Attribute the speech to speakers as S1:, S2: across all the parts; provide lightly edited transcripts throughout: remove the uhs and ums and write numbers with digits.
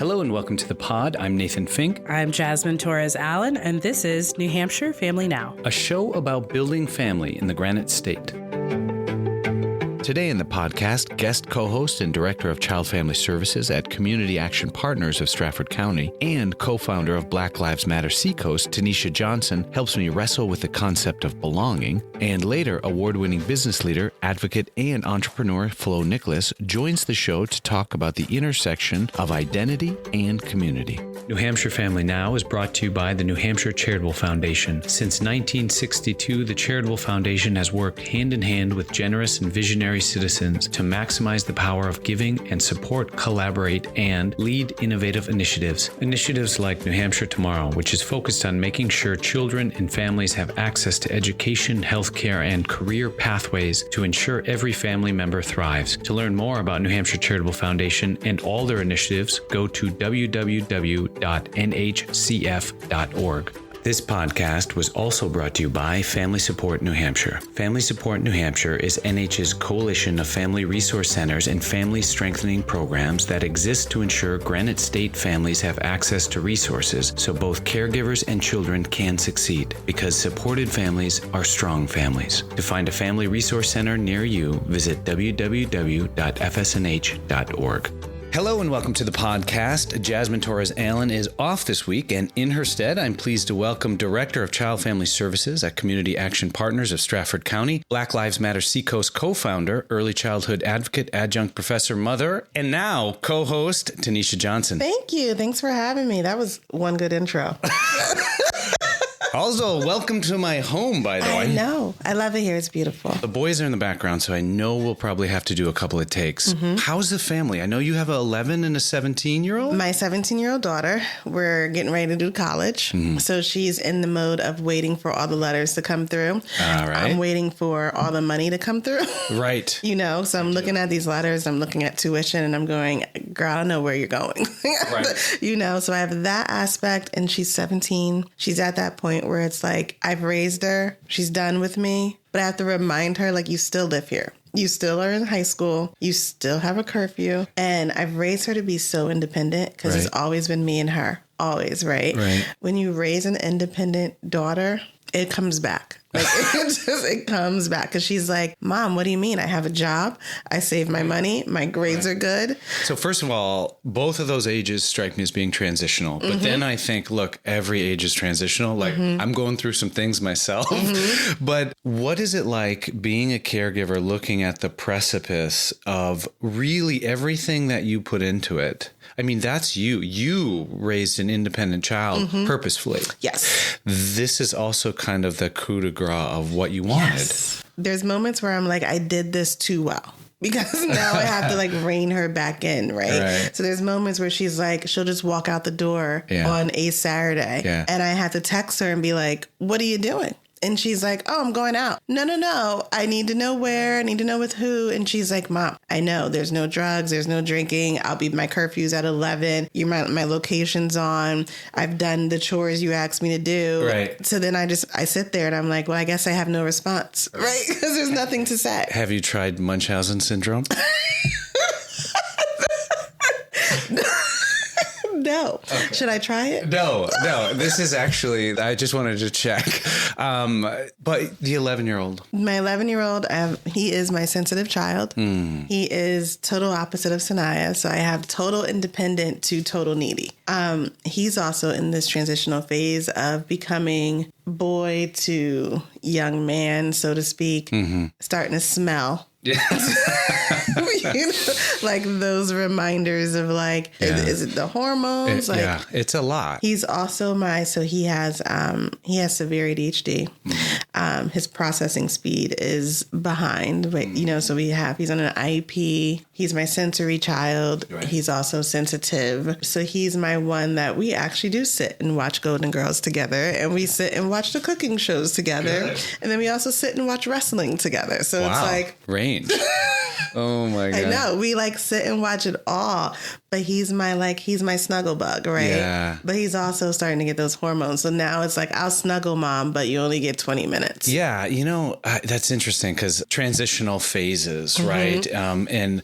S1: Hello and welcome to the pod. I'm Nathan Fink.
S2: I'm Jasmine Torres-Allen, and this is New Hampshire Family Now,
S1: a show about building family in the Granite State. Today in the podcast, guest co-host and director of Child Family Services at Community Action Partners of Stafford County and co-founder of Black Lives Matter Seacoast, Tanisha Johnson, helps me wrestle with the concept of belonging. And later, award-winning business leader, advocate, and entrepreneur Flo Nicolas joins the show to talk about the intersection of identity and community. New Hampshire Family Now is brought to you by the New Hampshire Charitable Foundation. Since 1962, the Charitable Foundation has worked hand-in-hand with generous and visionary citizens to maximize the power of giving and support, collaborate, and lead innovative initiatives. Initiatives like New Hampshire Tomorrow, which is focused on making sure children and families have access to education, healthcare, and career pathways to ensure every family member thrives. To learn more about New Hampshire Charitable Foundation and all their initiatives, go to www.nhcf.org. This podcast was also brought to you by Family Support New Hampshire. Family Support New Hampshire is NH's coalition of family resource centers and family strengthening programs that exist to ensure Granite State families have access to resources so both caregivers and children can succeed, because supported families are strong families. To find a family resource center near you, visit www.fsnh.org. Hello and welcome to the podcast. Jasmine Torres-Allen is off this week, and in her stead, I'm pleased to welcome Director of Child Family Services at Community Action Partners of Stafford County, Black Lives Matter Seacoast co-founder, early childhood advocate, adjunct professor, mother, and now co-host Tanisha Johnson.
S3: Thank you. Thanks for having me. That was one good intro.
S1: Also, welcome to my home, by the way.
S3: I know. I love it here. It's beautiful.
S1: The boys are in the background, so I know we'll probably have to do a couple of takes. Mm-hmm. How's the family? I know you have an 11 and a 17-year-old?
S3: My 17-year-old daughter, we're getting ready to do college. Mm-hmm. So she's in the mode of waiting for all the letters to come through.
S1: All right.
S3: I'm waiting for all the money to come through.
S1: Right.
S3: You know, so I'm looking at these letters, I'm looking at tuition, and I'm going, girl, I don't know where you're going. Right. You know, so I have that aspect, and she's 17. She's at that point where it's like, I've raised her, she's done with me, but I have to remind her, like, you still live here. You still are in high school. You still have a curfew. And I've raised her to be so independent because It's always been me and her. Always, right? When you raise an independent daughter, it comes back. Like, it comes back because she's like, Mom, what do you mean? I have a job. I save my money. My grades are good.
S1: So first of all, both of those ages strike me as being transitional. But then I think, look, every age is transitional. Like, I'm going through some things myself. But what is it like being a caregiver, looking at the precipice of really everything that you put into it? I mean, that's you. You raised an independent child purposefully.
S3: Yes.
S1: This is also kind of the coup de grace of what you wanted.
S3: Yes. There's moments where I'm like, I did this too well. Because now I have to like rein her back in, right? So there's moments where she's like, she'll just walk out the door on a Saturday. And I have to text her and be like, what are you doing? And she's like, oh, I'm going out. No. I need to know where. I need to know with who. And she's like, Mom, I know there's no drugs. There's no drinking. My curfew's at 11. My location's on. I've done the chores you asked me to do.
S1: Right.
S3: So then I sit there and I'm like, well, I guess I have no response. Right. Because there's nothing to say.
S1: Have you tried Munchausen syndrome?
S3: No. Okay. Should I try it?
S1: No. This is actually, I just wanted to check. But the 11-year-old.
S3: My 11-year-old, he is my sensitive child. He is total opposite of Sanaya. So I have total independent to total needy. He's also in this transitional phase of becoming boy to young man, so to speak, starting to smell. Yeah. You know, like those reminders of like, is it the hormones?
S1: It's a lot.
S3: He's also he has severe ADHD. His processing speed is behind, but you know, so he's on an IEP. He's my sensory child. Right. He's also sensitive. So he's my one that we actually do sit and watch Golden Girls together, and we sit and watch the cooking shows together. Good. And then we also sit and watch wrestling together. So It's like
S1: range. Oh my God.
S3: I know. We like sit and watch it all. but he's my snuggle bug, right?
S1: Yeah.
S3: But he's also starting to get those hormones. So now it's like, I'll snuggle mom, but you only get 20 minutes.
S1: Yeah. That's interesting because transitional phases, right? And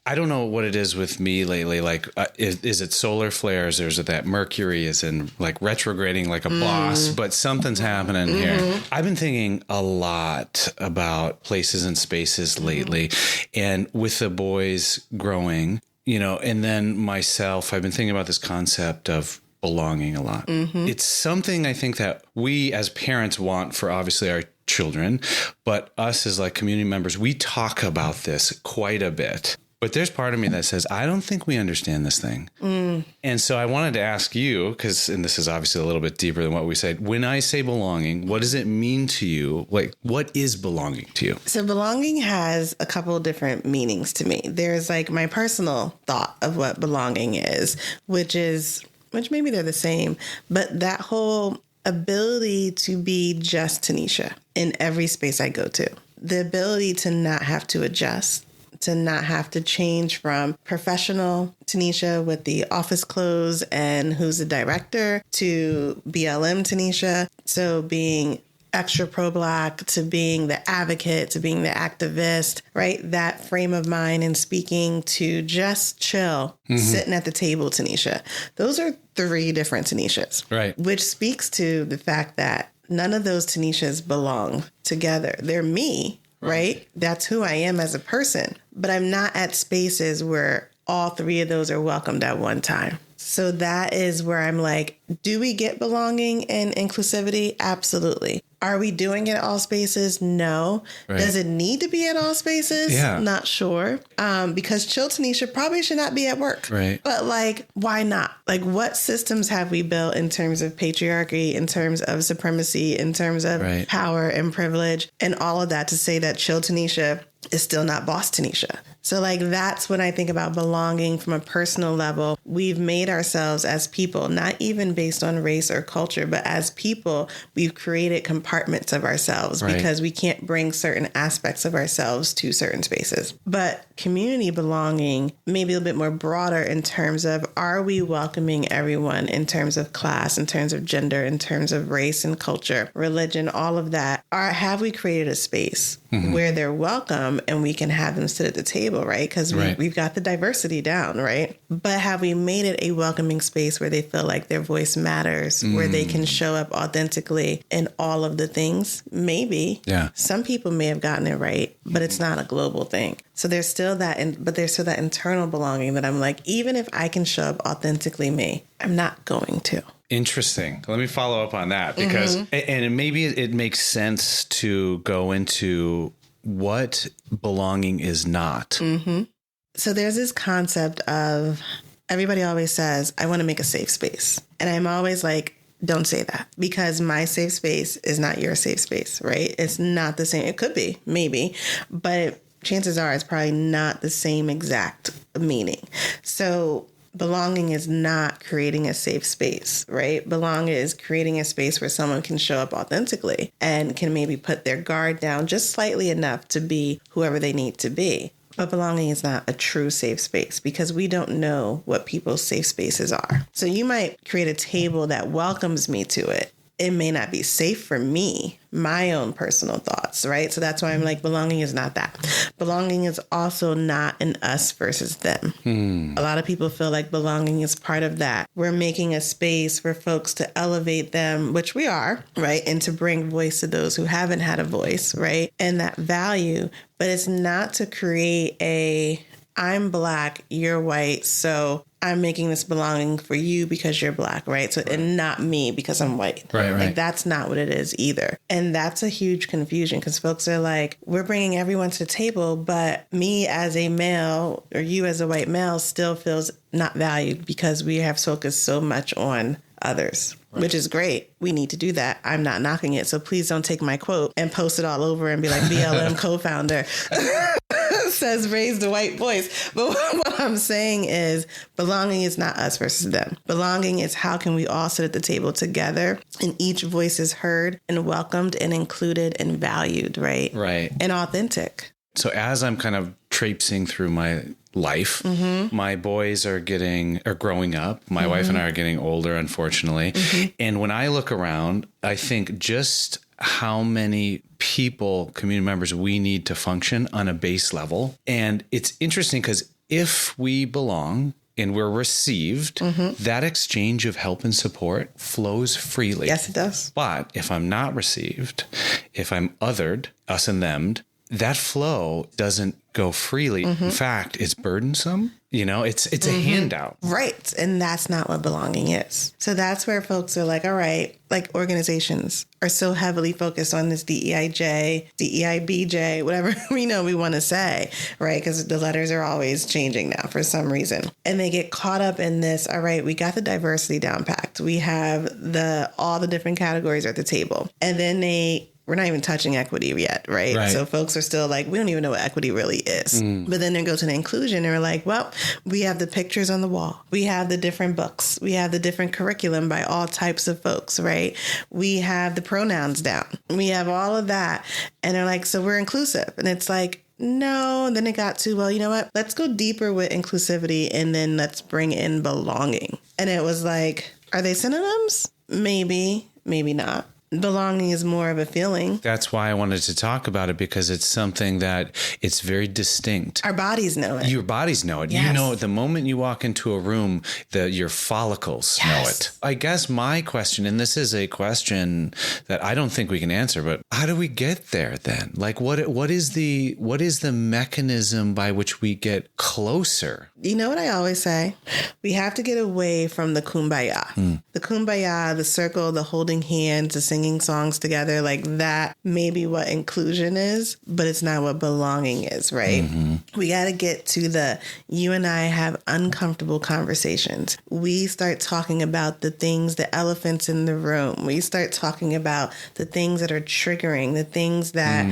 S1: I don't know what it is with me lately. Like, is it solar flares or is it that Mercury is in like retrograding like a boss, but something's happening here. I've been thinking a lot about places and spaces lately, and with the boys growing, and then myself, I've been thinking about this concept of belonging a lot. It's something I think that we as parents want for obviously our children, but us as like community members, we talk about this quite a bit. But there's part of me that says, I don't think we understand this thing. And so I wanted to ask you, and this is obviously a little bit deeper than what we said. When I say belonging, what does it mean to you? Like, what is belonging to you?
S3: So belonging has a couple different meanings to me. There's like my personal thought of what belonging is, which maybe they're the same, but that whole ability to be just Tanisha in every space I go to, the ability to not have to adjust, to not have to change from professional Tanisha with the office clothes and who's the director to BLM Tanisha. So being extra pro-Black to being the advocate, to being the activist, right? That frame of mind and speaking to just chill, sitting at the table Tanisha. Those are 3 different Tanishas.
S1: Right.
S3: Which speaks to the fact that none of those Tanishas belong together. They're me. Right? That's who I am as a person. But I'm not at spaces where all 3 of those are welcomed at one time. So that is where I'm like, do we get belonging and inclusivity? Absolutely. Are we doing it at all spaces? No. Right. Does it need to be at all spaces?
S1: Yeah.
S3: Not sure. Because chill Tanisha probably should not be at work.
S1: Right.
S3: But like, why not? Like, what systems have we built in terms of patriarchy, in terms of supremacy, in terms of power and privilege, and all of that to say that chill Tanisha is still not boss Tanisha? So like, that's when I think about belonging from a personal level. We've made ourselves as people, not even based on race or culture, but as people, we've created compartments of ourselves because we can't bring certain aspects of ourselves to certain spaces. But community belonging may be a bit more broader in terms of, are we welcoming everyone in terms of class, in terms of gender, in terms of race and culture, religion, all of that? Or have we created a space where they're welcome and we can have them sit at the table, right? Because we've got the diversity down, right? But have we made it a welcoming space where they feel like their voice matters, where they can show up authentically in all of the things? Maybe. Yeah. Some people may have gotten it right, but it's not a global thing. So there's still that, but there's still that internal belonging that I'm like, even if I can show up authentically me, I'm not going to.
S1: Interesting. Let me follow up on that because, and maybe it makes sense to go into what belonging is not.
S3: So there's this concept of, everybody always says, I want to make a safe space. And I'm always like, don't say that, because my safe space is not your safe space, right? It's not the same. It could be, maybe, but chances are it's probably not the same exact meaning. So belonging is not creating a safe space, right? Belonging is creating a space where someone can show up authentically and can maybe put their guard down just slightly enough to be whoever they need to be. But belonging is not a true safe space because we don't know what people's safe spaces are. So you might create a table that welcomes me to it. It may not be safe for me, my own personal thoughts, right? So that's why I'm like, belonging is not that. Belonging is also not an us versus them. A lot of people feel like belonging is part of that. We're making a space for folks to elevate them, which we are, right? And to bring voice to those who haven't had a voice, right? And that value, but it's not to create a, I'm Black, you're white, so I'm making this belonging for you because you're Black, right? So, and not me because I'm white. Right. Like, that's not what it is either. And that's a huge confusion because folks are like, we're bringing everyone to the table, but me as a male or you as a white male still feels not valued because we have focused so much on others, which is great. We need to do that. I'm not knocking it. So please don't take my quote and post it all over and be like, BLM co-founder says raise the white voice. But what I'm saying is belonging is not us versus them. Belonging is how can we all sit at the table together and each voice is heard and welcomed and included and valued, right? Right. And authentic.
S1: So as I'm kind of traipsing through my life. My boys are growing up. My wife and I are getting older, unfortunately. And when I look around, I think just how many people, community members, we need to function on a base level. And it's interesting because if we belong and we're received, that exchange of help and support flows freely.
S3: Yes, it does.
S1: But if I'm not received, if I'm othered, us and them'd, that flow doesn't go freely. In fact, it's burdensome. It's a handout.
S3: Right. And that's not what belonging is. So that's where folks are like, all right, like organizations are so heavily focused on this DEIJ, DEIBJ, whatever we want to say, right? Because the letters are always changing now for some reason. And they get caught up in this, all right, we got the diversity down packed. We have all the different categories at the table. And then we're not even touching equity yet, right? So folks are still like, we don't even know what equity really is. But then they go to the inclusion and we're like, well, we have the pictures on the wall. We have the different books. We have the different curriculum by all types of folks, right? We have the pronouns down. We have all of that. And they're like, so we're inclusive. And it's like, no. And then it got to, well, you know what? Let's go deeper with inclusivity and then let's bring in belonging. And it was like, are they synonyms? Maybe, maybe not. Belonging is more of a feeling.
S1: That's why I wanted to talk about it, because it's something that it's very distinct.
S3: Our bodies know it.
S1: Your bodies know it.
S3: Yes.
S1: You know, the moment you walk into a room, your follicles know it. I guess my question, and this is a question that I don't think we can answer, but how do we get there then? Like what is the mechanism by which we get closer?
S3: You know what I always say? We have to get away from the kumbaya. The kumbaya, the circle, the holding hands, the singing songs together, like that may be what inclusion is, but it's not what belonging is, right? We got to get to you and I have uncomfortable conversations. We start talking about the things, the elephants in the room. We start talking about the things that are triggering, the things that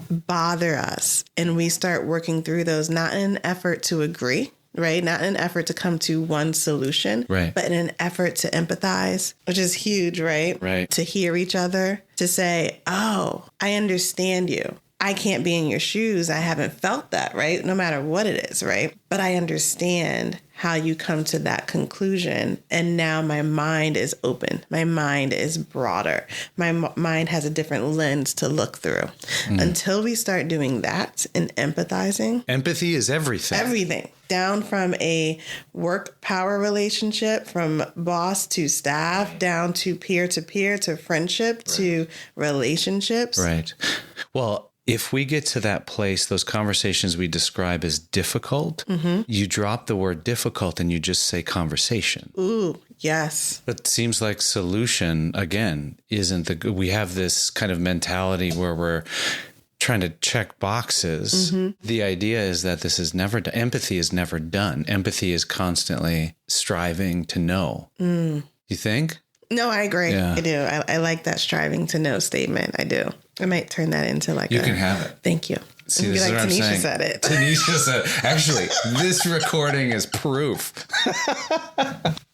S3: bother us. And we start working through those, not in an effort to agree, right? Not in an effort to come to one solution,
S1: right,
S3: but in an effort to empathize, which is huge, right?
S1: Right.
S3: To hear each other, to say, oh, I understand you. I can't be in your shoes. I haven't felt that, right? No matter what it is, right? But I understand how you come to that conclusion. And now my mind is open. My mind is broader. My mind has a different lens to look through. Until we start doing that and empathizing.
S1: Empathy is everything.
S3: Everything. Down from a work power relationship, from boss to staff, down to peer to friendship, to relationships.
S1: Right. Well, if we get to that place, those conversations we describe as difficult, you drop the word difficult and you just say conversation.
S3: Ooh, yes.
S1: It seems like solution, again, isn't we have this kind of mentality where we're trying to check boxes. The idea is that this is never done. Empathy is never done. Empathy is constantly striving to know. You think?
S3: No, I agree.
S1: Yeah.
S3: I do. I like that striving to know statement. I do. I might turn that into
S1: You can have it.
S3: Thank you.
S1: See,
S3: be
S1: this
S3: like
S1: is what
S3: Tanisha
S1: I'm saying.
S3: said it.
S1: Tanisha said, actually, this recording is proof.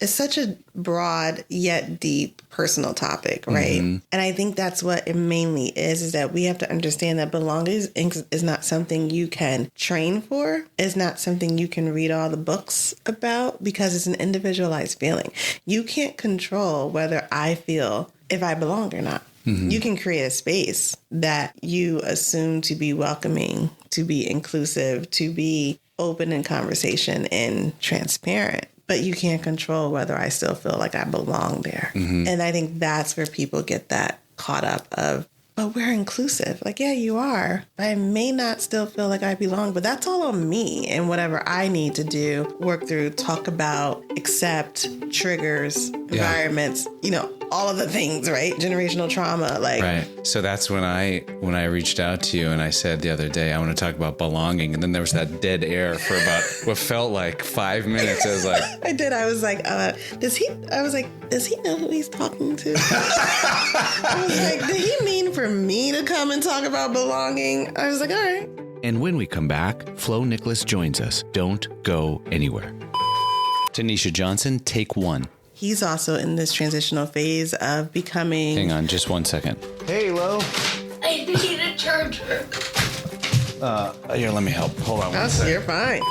S3: It's such a broad yet deep personal topic, right? And I think that's what it mainly is that we have to understand that belonging is not something you can train for. It's not something you can read all the books about, because it's an individualized feeling. You can't control whether I feel if I belong or not. You can create a space that you assume to be welcoming, to be inclusive, to be open in conversation and transparent. But you can't control whether I still feel like I belong there. And I think that's where people get that caught up of, but we're inclusive. Like, yeah, you are. But I may not still feel like I belong, but that's all on me. And whatever I need to do, work through, talk about, accept, triggers, environments, all of the things, right? Generational trauma, like.
S1: Right. So that's when I reached out to you and I said the other day, I want to talk about belonging. And then there was that dead air for about what felt like 5 minutes. I was like,
S3: I did. I was like, does he know who he's talking to? I was like, did he mean for me to come and talk about belonging? I was like, all right.
S1: And when we come back, Flo Nicolas joins us. Don't go anywhere. Tanisha Johnson, take one.
S3: He's also in this transitional phase of becoming...
S1: Hang on just 1 second.
S4: Hey, Lo.
S5: I need a charger.
S1: Here, let me help. Hold on one second.
S3: You're fine.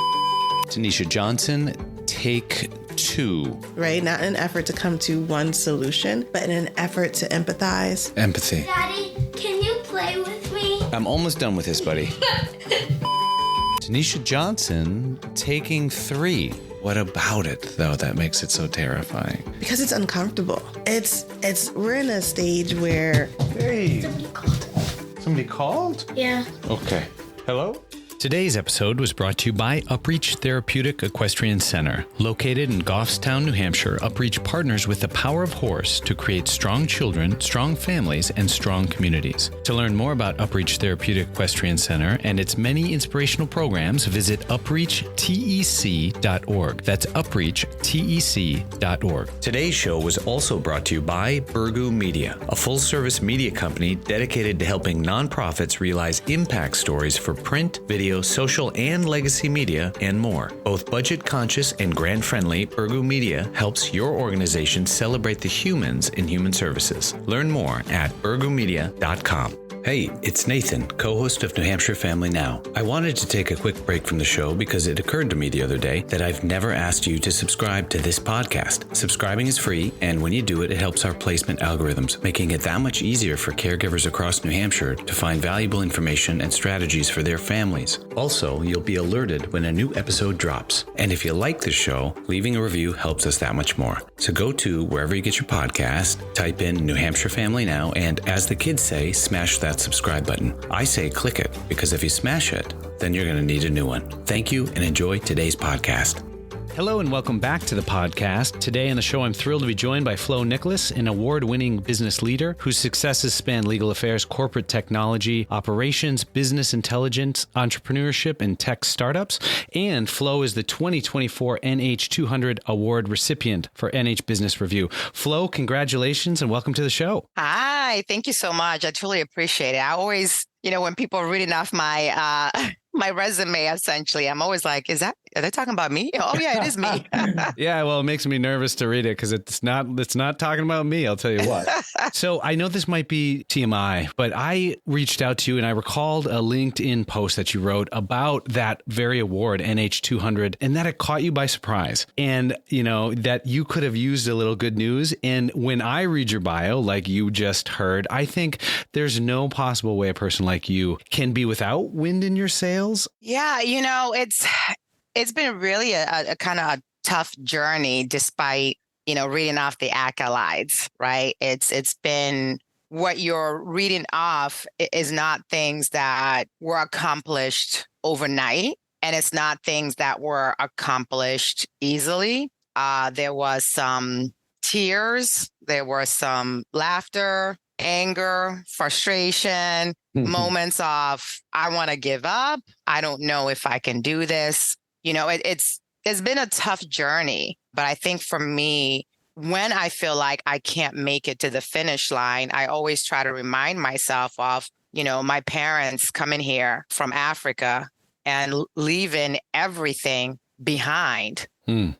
S1: Tanisha Johnson, take 2.
S3: Right? Not in an effort to come to one solution, but in an effort to empathize.
S1: Empathy.
S4: Daddy, can you play with me?
S1: I'm almost done with this, buddy. Tanisha Johnson, taking 3. What about it, though, that makes it so terrifying?
S3: Because it's uncomfortable. We're in a stage where...
S1: Hey.
S4: Somebody called.
S1: Somebody called?
S4: Yeah.
S1: Okay. Hello? Today's episode was brought to you by Upreach Therapeutic Equestrian Center. Located in Goffstown, New Hampshire, Upreach partners with the power of horse to create strong children, strong families, and strong communities. To learn more about Upreach Therapeutic Equestrian Center and its many inspirational programs, visit upreachtec.org. That's upreachtec.org. Today's show was also brought to you by Burgoo Media, a full-service media company dedicated to helping nonprofits realize impact stories for print, video, social, and legacy media, and more. Both budget-conscious and grant-friendly, Burgoo Media helps your organization celebrate the humans in human services. Learn more at burgoomedia.com. Hey, it's Nathan, co-host of New Hampshire Family Now. I wanted to take a quick break from the show because it occurred to me the other day that I've never asked you to subscribe to this podcast. Subscribing is free, and when you do it, it helps our placement algorithms, making it that much easier for caregivers across New Hampshire to find valuable information and strategies for their families. Also, you'll be alerted when a new episode drops. And if you like the show, leaving a review helps us that much more. So go to wherever you get your podcast, type in New Hampshire Family Now, and as the kids say, smash that subscribe button. I say click it, because if you smash it, then you're going to need a new one. Thank you and enjoy today's podcast. Hello and welcome back to the podcast. Today on the show, I'm thrilled to be joined by Flo Nicolas, an award-winning business leader whose successes span legal affairs, corporate technology, operations, business intelligence, entrepreneurship, and tech startups. And Flo is the 2024 NH200 Award recipient for NH Business Review. Flo, congratulations and welcome to the show.
S5: Hi, thank you so much. I truly appreciate it. I always, when people are reading off my my resume, essentially, I'm always like, are they talking about me? Oh yeah, it is me.
S1: Yeah, well, it makes me nervous to read it because it's not talking about me, I'll tell you what. So I know this might be TMI, but I reached out to you and I recalled a LinkedIn post that you wrote about that very award, NH200, and that it caught you by surprise. And, that you could have used a little good news. And when I read your bio, like you just heard, I think there's no possible way a person like you can be without wind in your sails.
S5: Yeah, it's been really a kind of a tough journey despite, reading off the accolades, right? It's been what you're reading off is not things that were accomplished overnight, and it's not things that were accomplished easily. There was some tears, there was some laughter, anger, frustration, moments of, I want to give up. I don't know if I can do this. It's been a tough journey, but I think for me, when I feel like I can't make it to the finish line, I always try to remind myself of, my parents coming here from Africa and leaving everything behind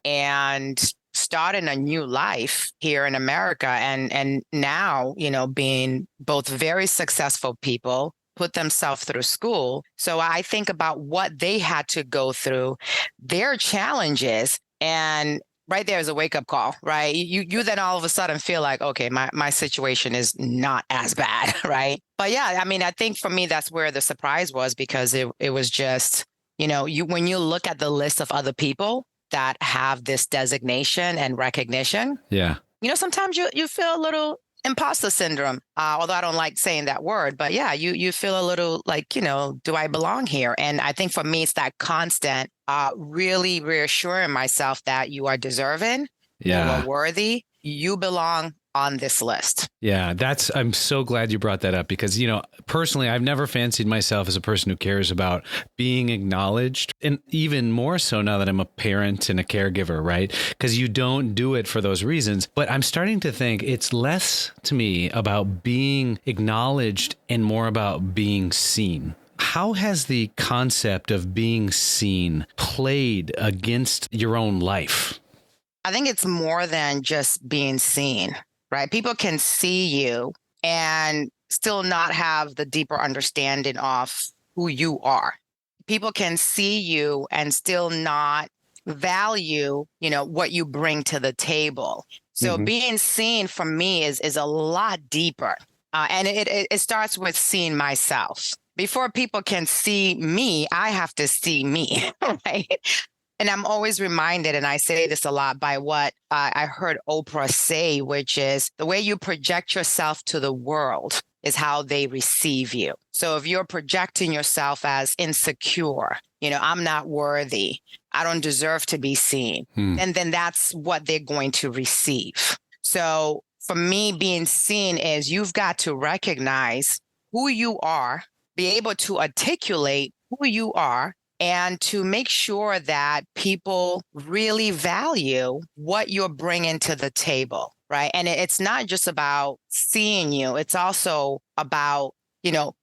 S5: and starting a new life here in America. And now, being both very successful people, put themselves through school. So I think about what they had to go through, their challenges, and right there is a wake-up call, right? You then all of a sudden feel like, okay, my situation is not as bad, right? But yeah, I think for me, that's where the surprise was, because it was just, when you look at the list of other people that have this designation and recognition,
S1: yeah,
S5: sometimes you feel a little imposter syndrome, although I don't like saying that word, but yeah, you feel a little like, do I belong here? And I think for me, it's that constant, really reassuring myself that you are deserving, you are worthy, you belong on this list.
S1: Yeah, I'm so glad you brought that up because, personally, I've never fancied myself as a person who cares about being acknowledged, and even more so now that I'm a parent and a caregiver, right? Because you don't do it for those reasons. But I'm starting to think it's less to me about being acknowledged and more about being seen. How has the concept of being seen played against your own life?
S5: I think it's more than just being seen, right? People can see you and still not have the deeper understanding of who you are. People can see you and still not value, what you bring to the table. So being seen for me is a lot deeper. And it starts with seeing myself. Before people can see me, I have to see me, right? And I'm always reminded, and I say this a lot, by what I heard Oprah say, which is the way you project yourself to the world is how they receive you. So if you're projecting yourself as insecure, I'm not worthy, I don't deserve to be seen, and then that's what they're going to receive. So for me, being seen is you've got to recognize who you are, be able to articulate who you are, and to make sure that people really value what you're bringing to the table, right? And it's not just about seeing you. It's also about,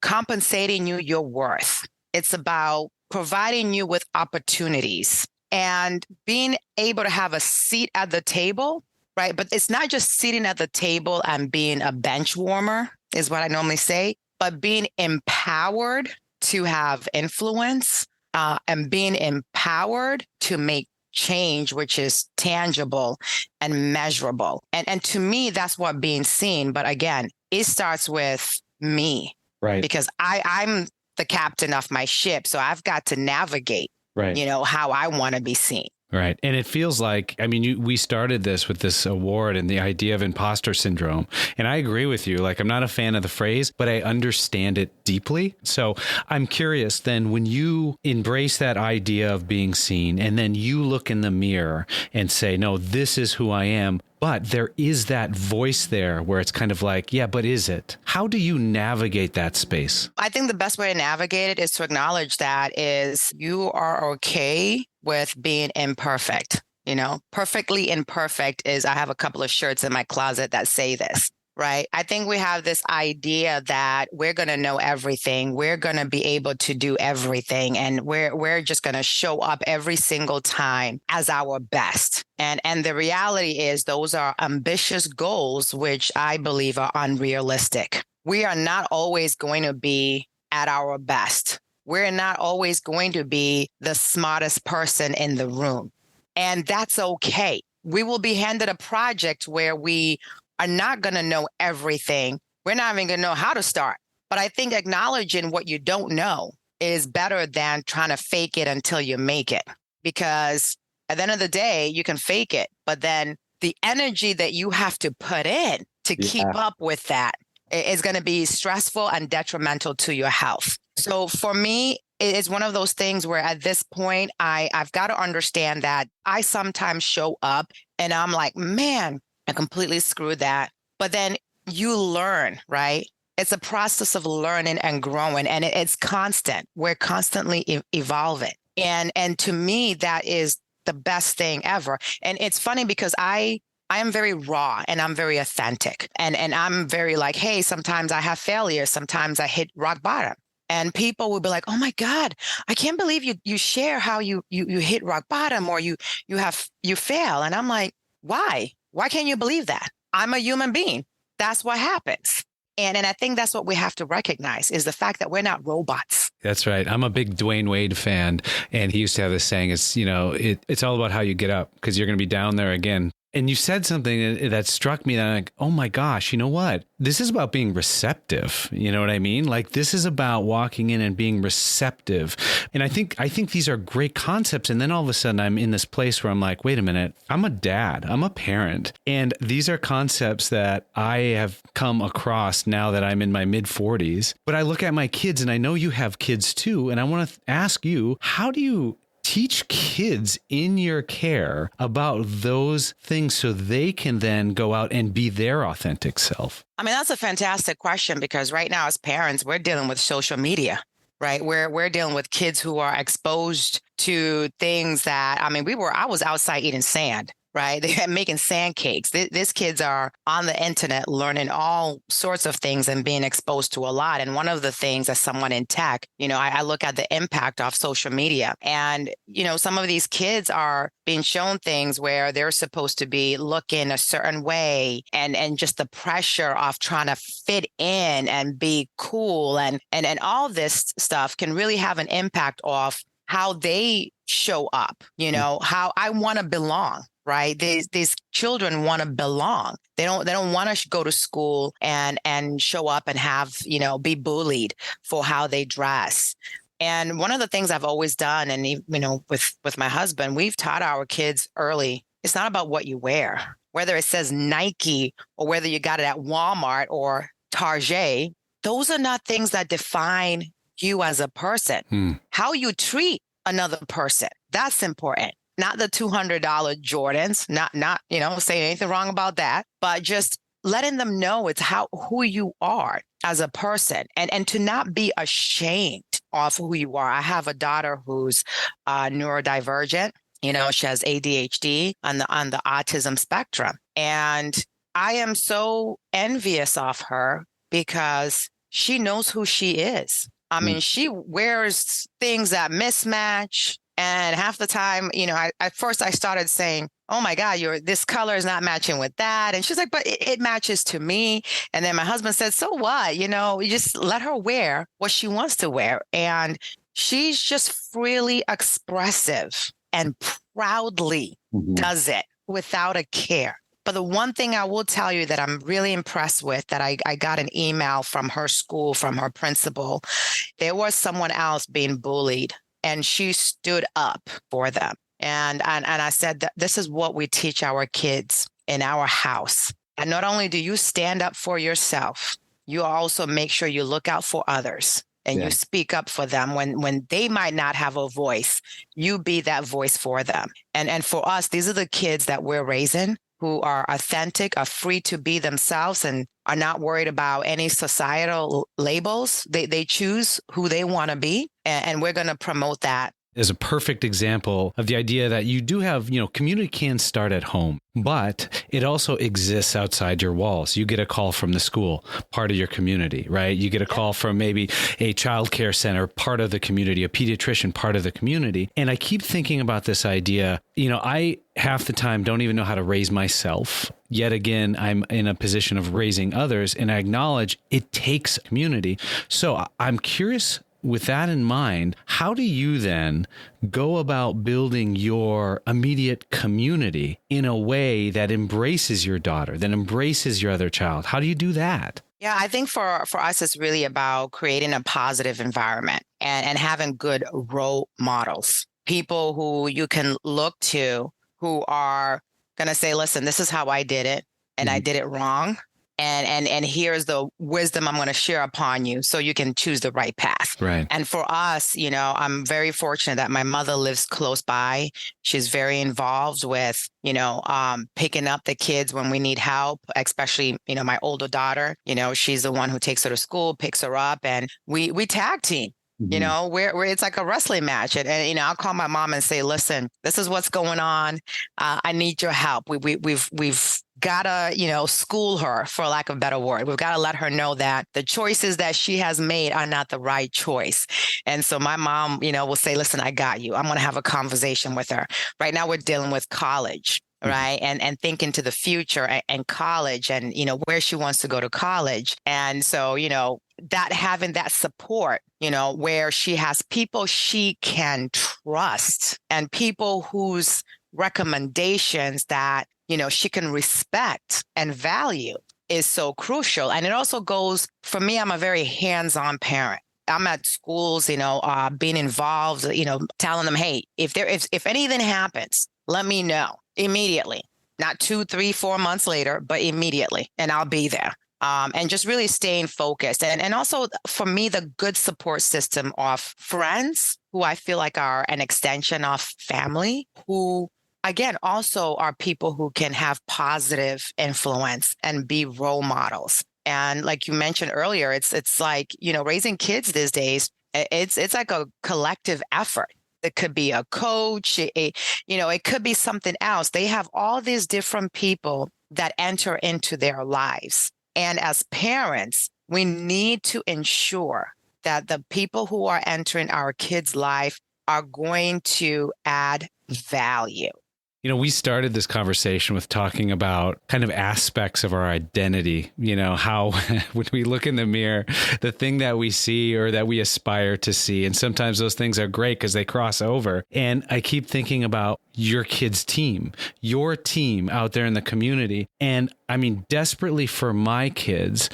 S5: compensating you your worth. It's about providing you with opportunities and being able to have a seat at the table, right? But it's not just sitting at the table and being a bench warmer, is what I normally say, but being empowered to have influence, and being empowered to make change, which is tangible and measurable. And to me, that's what being seen. But again, it starts with me,
S1: right?
S5: Because I'm the captain of my ship. So I've got to navigate,
S1: right,
S5: how I want to be seen.
S1: Right. And it feels like, we started this with this award and the idea of imposter syndrome. And I agree with you. Like, I'm not a fan of the phrase, but I understand it deeply. So I'm curious then, when you embrace that idea of being seen and then you look in the mirror and say, no, this is who I am. But there is that voice there where it's kind of like, yeah, but is it? How do you navigate that space?
S5: I think the best way to navigate it is to acknowledge that is you are okay with being imperfect. Perfectly imperfect is, I have a couple of shirts in my closet that say this, right? I think we have this idea that we're going to know everything. We're going to be able to do everything. And we're just going to show up every single time as our best. And the reality is those are ambitious goals, which I believe are unrealistic. We are not always going to be at our best. We're not always going to be the smartest person in the room. And that's okay. We will be handed a project where we are not going to know everything. We're not even going to know how to start. But I think acknowledging what you don't know is better than trying to fake it until you make it. Because at the end of the day, you can fake it, but then the energy that you have to put in to keep up with that is going to be stressful and detrimental to your health. So for me, it's one of those things where at this point, I've got to understand that I sometimes show up and I'm like, man, I completely screwed that. But then you learn, right? It's a process of learning and growing, and it's constant. We're constantly evolving. And to me, that is the best thing ever. And it's funny because I am very raw and I'm very authentic. And I'm very like, hey, sometimes I have failures. Sometimes I hit rock bottom. And people will be like, oh my God, I can't believe you share how you hit rock bottom or you fail. And I'm like, why? Why can't you believe that? I'm a human being. That's what happens. And I think that's what we have to recognize is the fact that we're not robots.
S1: That's right. I'm a big Dwayne Wade fan. And he used to have this saying, it's all about how you get up, because you're going to be down there again. And you said something that struck me that I'm like, oh my gosh, you know what? This is about being receptive. You know what I mean? Like, this is about walking in and being receptive. And I think these are great concepts. And then all of a sudden I'm in this place where I'm like, wait a minute, I'm a dad, I'm a parent. And these are concepts that I have come across now that I'm in my mid 40s. But I look at my kids, and I know you have kids too. And I want to ask you, how do you teach kids in your care about those things so they can then go out and be their authentic self?
S5: I mean, that's a fantastic question, because right now as parents, we're dealing with social media, right? We're dealing with kids who are exposed to things that, I was outside eating sand. right? They're making sand cakes. These kids are on the internet learning all sorts of things and being exposed to a lot. And one of the things as someone in tech, I look at the impact of social media. And, some of these kids are being shown things where they're supposed to be looking a certain way, and just the pressure of trying to fit in and be cool and all this stuff can really have an impact off how they show up, how I want to belong. Right. These children want to belong. They don't want to go to school and show up and have, be bullied for how they dress. And one of the things I've always done, and, with my husband, we've taught our kids early, it's not about what you wear, whether it says Nike or whether you got it at Walmart or Target. Those are not things that define you as a person. How you treat another person, that's important. Not the $200 Jordans, not saying anything wrong about that, but just letting them know it's who you are as a person, and to not be ashamed of who you are. I have a daughter who's neurodivergent. She has ADHD on the autism spectrum, and I am so envious of her because she knows who she is. I mean, she wears things that mismatch. And half the time, at first I started saying, oh my God, this color is not matching with that. And she's like, but it matches to me. And then my husband said, so what? You just let her wear what she wants to wear. And she's just freely expressive and proudly does it without a care. But the one thing I will tell you that I'm really impressed with, that I got an email from her school, from her principal, there was someone else being bullied, and she stood up for them. And I said that this is what we teach our kids in our house. And not only do you stand up for yourself, you also make sure you look out for others and you speak up for them when they might not have a voice. You be that voice for them. And for us, these are the kids that we're raising who are authentic, are free to be themselves, and are not worried about any societal labels. They choose who they want to be, and we're going to promote that.
S1: Is a perfect example of the idea that you do have, community can start at home, but it also exists outside your walls. You get a call from the school, part of your community, right? You get a call from maybe a childcare center, part of the community, a pediatrician, part of the community. And I keep thinking about this idea, I half the time don't even know how to raise myself. Yet again, I'm in a position of raising others, and I acknowledge it takes community. So I'm curious, with that in mind, how do you then go about building your immediate community in a way that embraces your daughter, that embraces your other child? How do you do that?
S5: Yeah, I think for us, it's really about creating a positive environment and having good role models, people who you can look to, who are going to say, listen, this is how I did it, and I did it wrong. And here's the wisdom I'm going to share upon you so you can choose the right path.
S1: Right.
S5: And for us, I'm very fortunate that my mother lives close by. She's very involved with, picking up the kids when we need help, especially, my older daughter. She's the one who takes her to school, picks her up, and we tag team. Where it's like a wrestling match. And I'll call my mom and say, listen, this is what's going on. I need your help. We've got to, school her, for lack of a better word. We've got to let her know that the choices that she has made are not the right choice. And so my mom, will say, listen, I got you. I'm going to have a conversation with her. Right now we're dealing with college. Right. And thinking to the future and college and, where she wants to go to college. And so, that having that support, where she has people she can trust and people whose recommendations that, she can respect and value is so crucial. And it also goes, for me, I'm a very hands-on parent. I'm at schools, being involved, telling them, hey, if anything happens, let me know immediately, not 2, 3, 4 months later, but immediately. And I'll be there. And just really staying focused. And also for me, the good support system of friends who I feel like are an extension of family, who again, also are people who can have positive influence and be role models. And like you mentioned earlier, it's like, raising kids these days, it's like a collective effort. It could be a coach. It could be something else. They have all these different people that enter into their lives. And as parents, we need to ensure that the people who are entering our kids' life are going to add value.
S1: We started this conversation with talking about kind of aspects of our identity, how when we look in the mirror, the thing that we see or that we aspire to see. And sometimes those things are great because they cross over. And I keep thinking about your kids' team, your team out there in the community. And I mean, desperately for my kids,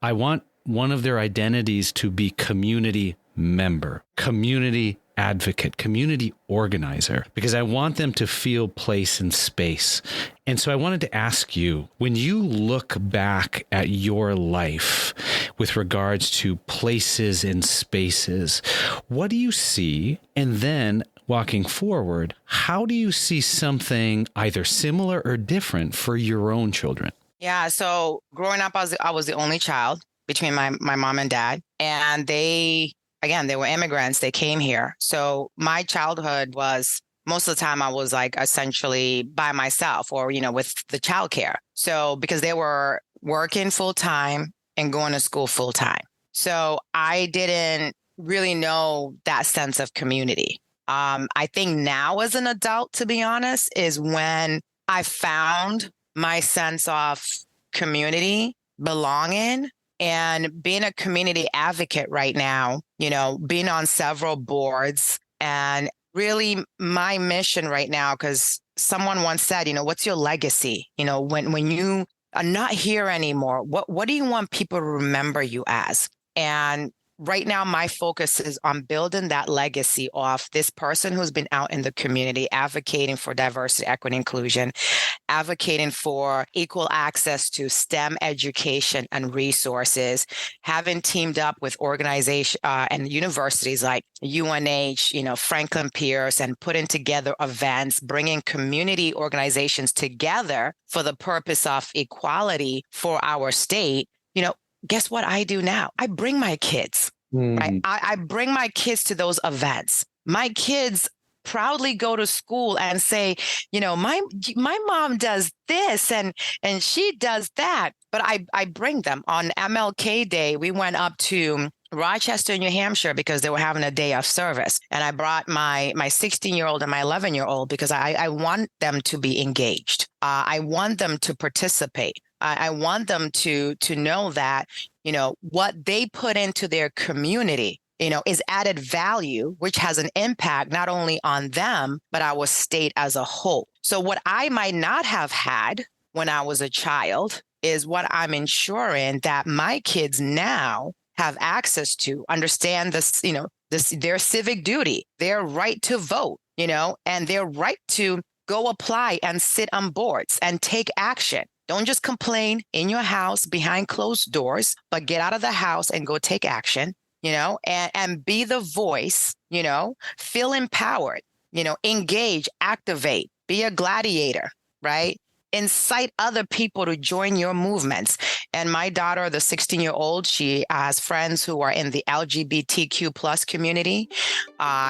S1: I want one of their identities to be community member, community advocate, community organizer, because I want them to feel place and space. And so I wanted to ask you, when you look back at your life with regards to places and spaces, what do you see? And then walking forward, how do you see something either similar or different for your own children?
S5: Yeah. So growing up, I was the only child between my mom and dad, and they were immigrants. They came here. So my childhood was, most of the time I was like essentially by myself or, with the childcare. So because they were working full time and going to school full time. So I didn't really know that sense of community. I think now as an adult, to be honest, is when I found my sense of community, belonging, and being a community advocate right now, being on several boards, and really my mission right now, because someone once said, what's your legacy? When you are not here anymore, what do you want people to remember you as? And right now, my focus is on building that legacy of this person who's been out in the community, advocating for diversity, equity, inclusion, advocating for equal access to STEM education and resources, having teamed up with organizations and universities like UNH, Franklin Pierce, and putting together events, bringing community organizations together for the purpose of equality for our state. Guess what I do now? I bring my kids, right? I bring my kids to those events. My kids proudly go to school and say, my mom does this and she does that. But I bring them. On MLK Day, we went up to Rochester, New Hampshire, because they were having a day of service. And I brought my 16-year-old and my 11-year-old because I want them to be engaged. I want them to participate. I want them to know that, what they put into their community, is added value, which has an impact not only on them, but our state as a whole. So what I might not have had when I was a child is what I'm ensuring that my kids now have access to, understand this, their civic duty, their right to vote, and their right to go apply and sit on boards and take action. Don't just complain in your house behind closed doors, but get out of the house and go take action, and be the voice, feel empowered, engage, activate, be a gladiator, right? Incite other people to join your movements. And my daughter, the 16-year-old, she has friends who are in the LGBTQ plus community.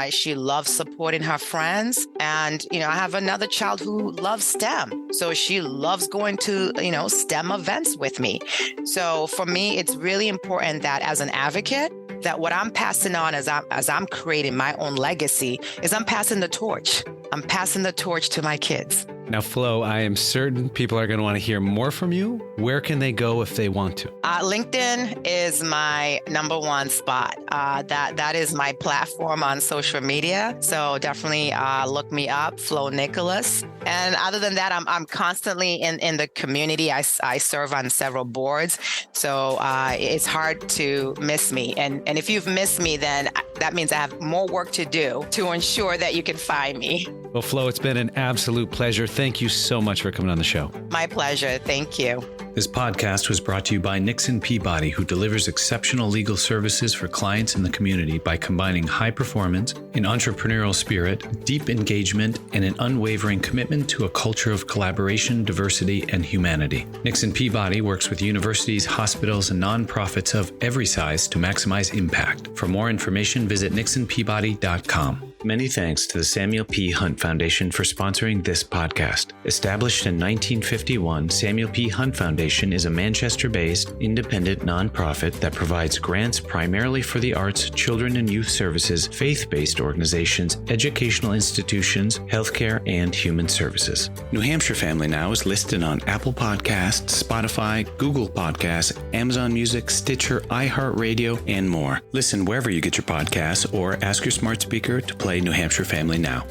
S5: She loves supporting her friends. And, I have another child who loves STEM. So she loves going to, STEM events with me. So for me, it's really important that as an advocate, that what I'm passing on as I'm creating my own legacy is I'm passing the torch. I'm passing the torch to my kids.
S1: Now, Flo, I am certain people are going to want to hear more from you. Where can they go if they want to?
S5: LinkedIn is my number one spot. That is my platform on social media. So definitely look me up, Flo Nicolas. And other than that, I'm constantly in the community. I serve on several boards. So it's hard to miss me. And if you've missed me, then that means I have more work to do to ensure that you can find me.
S1: Well, Flo, it's been an absolute pleasure. Thank you so much for coming on the show.
S5: My pleasure. Thank you.
S1: This podcast was brought to you by Nixon Peabody, who delivers exceptional legal services for clients in the community by combining high performance, an entrepreneurial spirit, deep engagement, and an unwavering commitment to a culture of collaboration, diversity, and humanity. Nixon Peabody works with universities, hospitals, and nonprofits of every size to maximize impact. For more information, visit nixonpeabody.com. Many thanks to the Samuel P. Hunt Foundation for sponsoring this podcast. Established in 1951, Samuel P. Hunt Foundation is a Manchester-based, independent nonprofit that provides grants primarily for the arts, children and youth services, faith-based organizations, educational institutions, healthcare, and human services. New Hampshire Family Now is listed on Apple Podcasts, Spotify, Google Podcasts, Amazon Music, Stitcher, iHeartRadio, and more. Listen wherever you get your podcasts or ask your smart speaker to play New Hampshire Family Now.